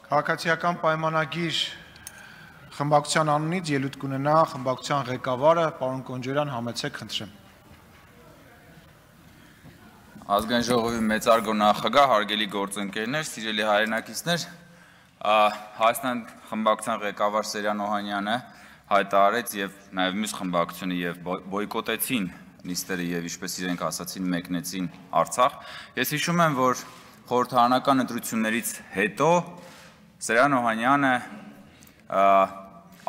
Քաղաքացիական պայմանագիր խմբակցության անունից ելույթ կունենա խմբակցության ղեկավարը, պարոն Կոնջորյան, համեցեք, խնդրեմ։ Ազգային ժողովի մեծարգո նախագահ, հարգելի գործընկերներ, սիրելի հայրենակիցներ, Հայաստան խմբակցության ղեկավար Սերյան Օհանյանը հայտարարեց եւ նաեւ մյուս խմբակցությունը եւ բոյկոտեցին նիստերը եւ ինչպես իրենք ասացին մեկնեցին Արցախ։ Ես հիշում եմ, որ խորհրդարանական ընտրություններից հետո Սերյան Օհանյանը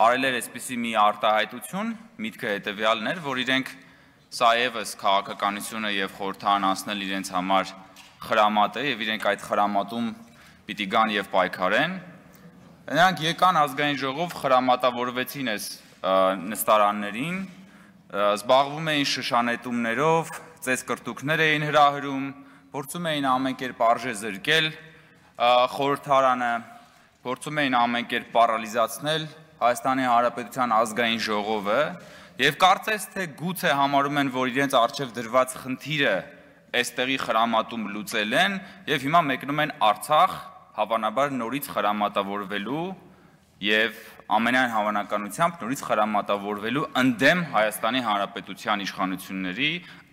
արել էր այսպիսի մի արտահայտություն, միտքը հետևյալն էր, որ իրենք սա եւս քաղաքականությունը եւ խորհրդարան անցնել իրենց համար խրամատ է եւ իրենք այդ խրամատում պիտի գան եւ պայքարեն։ Նրանք եկան ազգային ժողով, խրամատավորվեցին այս նստարաններին, զբաղվում էին շշանետումներով, ծեսկրտուկներ էին հրահրում, փորձում էին ամեն կերպ արժե զրկել խորհրդարանը, փորձում էին ամեն կերպ պարալիզացնել Հայաստանի Հանրապետության ազգային ժողովը եւ կարծես թե գուցե համարում են, որ իրենց արժեվ դրված խնդիրը այստեղի խրամատում լուծել են եւ հիմա մեկնում են Արցախ, հավանաբար նորից խրամատավորվելու եւ ամենայն հավանականությամբ նորից խրամատավորվելու ընդդեմ Հայաստանի Հանրապետության իշխանությունների,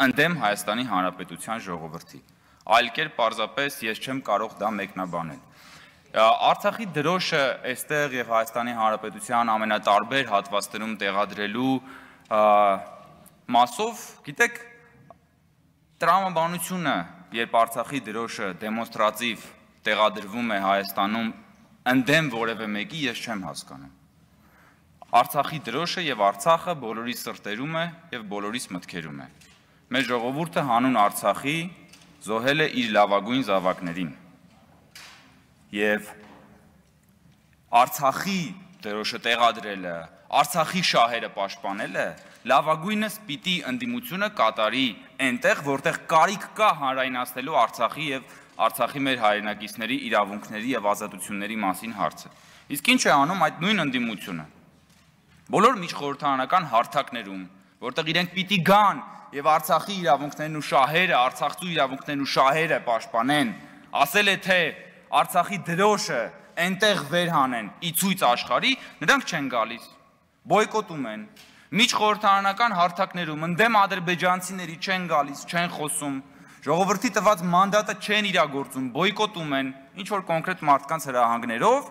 ընդդեմ Հայաստանի Հանրապետության ժողովրդի։ Այլ կերպ պարզապես ես չեմ կարող դա մեկնաբանել։ Արցախի դրոշը այստեղ եւ Հայաստանի Հանրապետության ամենատարբեր հատվածներում տեղադրելու մասով, գիտեք, տրամաբանությունը, երբ Արցախի դրոշը դեմոնստրատիվ տեղադրվում է Հայաստանում ընդդեմ որևէ մեկի, ես չեմ հասկանում։ Արցախի դրոշը եւ Արցախը բոլորի սրտերում է եւ բոլորիս մտքերում է։ Մեր ժողովուրդը հանուն Արցախի զոհել է իր լավագույն զավակներին։ Եվ Արցախի դրոշը տեղադրելը, Արցախի շահերը պաշտպանելը լավագույնս պիտի ընդդիմությունը կատարի այնտեղ, որտեղ կարիք կա հանրայնացնելու Արցախի եւ Արցախի մեր հայրենակիցների իրավունքների եւ ազատությունների մասին հարցը։ Իսկ ինչ է անում այդ նույն ընդդիմությունը։ Բոլոր միջխորհրդարանական հարթակներում, որտեղ իրենք պիտի գան եւ Արցախի իրավունքներն ու շահերը, Արցախցու իրավունքներն ու շահերը պաշտպանեն, ասել է թե Արցախի դրոշը այնտեղ վերհանեն ի ցույց աշխարհի, նրանք չեն գալիս, բոյկոտում են, միջխորհրդարանական հարթակներում ընդդեմ ադրբեջանցիների չեն գալիս, չեն խոսում, ժողովրդի տված մանդատը չեն իրագործում, բոյկոտում են, ինչ որ կոնկրետ մարդկանց հրահանգներով,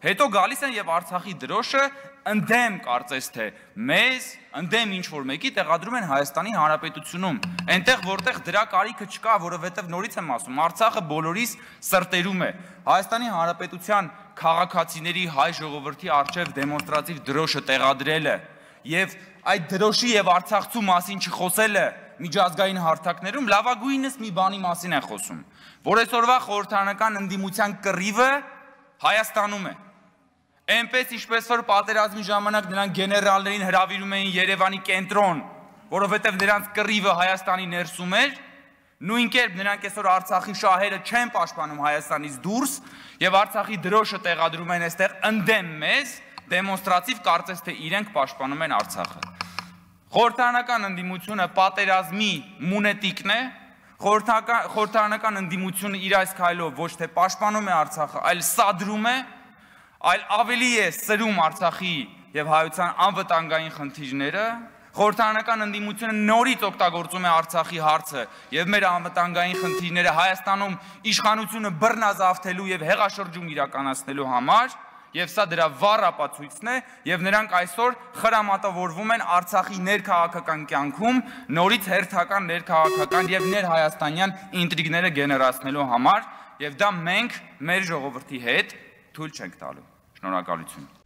հետո գալիս են եւ Արցախի դրոշը ընդդեմ կարծես թե մեզ, ընդդեմ ինչ որ մեկի տեղադրում են Հայաստանի Հանրապետությունում, այնտեղ որտեղ դրա կարիքը չկա, որովհետեւ նորից եմ ասում, Արցախը բոլորիս սրտերում է։ Հայաստանի Հանրապետության քաղաքացիների հայ ժողովրդի արժեվ դեմոնստրատիվ դրոշը տեղադրելը եւ այդ դրոշի եւ Արցախցու մասին չխոսելը միջազգային հարթակներում լավագույնս մի բանի մասին է խոսում, որ այսօրվա խորհրդարանական ընդդիմության կռիվը Հայաստանում է։ Այնպես ինչպես որ պատերազմի ժամանակ նրանք գեներալներին հրավիրում էին Երևանի կենտրոն, որովհետև նրանց կռիվը Հայաստանի ներսում էր, նույն կերպ նրանք այսօր Արցախի շահերը չեն պաշտպանում Հայաստանից դուրս եւ Արցախի դրոշը տեղադրում են այստեղ ընդդեմ մեզ, դեմոնստրատիվ կարծես թե իրենք պաշտպանում են Արցախը։ Խորհրդարանական ընդդիմությունը պատերազմի մունետիկն է, խորհրդարանական ընդդիմությունը իր այս քայլով ոչ թե պաշտպանում է Արցախը, այլ սադրում է, այլ ավելի է սրում Արցախի եւ հայության անվտանգային խնդիրները, խորհրդարանական ընդդիմությունը նորից օգտագործում է Արցախի հարցը եւ մեր անվտանգային խնդիրները Հայաստանում իշխանությունը բռնազավթելու եւ հեղաշրջում իրականացնելու համար, եւ սա դրա վառ ապացույցն է եւ նրանք այսօր խրամատավորվում են Արցախի ներքաղաքական կյանքում նորից հերթական ներքաղաքական եւ ներհայաստանյան ինտրիգները գեներացնելու համար եւ դա մենք մեր ժողովրդի հետ թույլ չենք տալու։ Շնորհակալություն։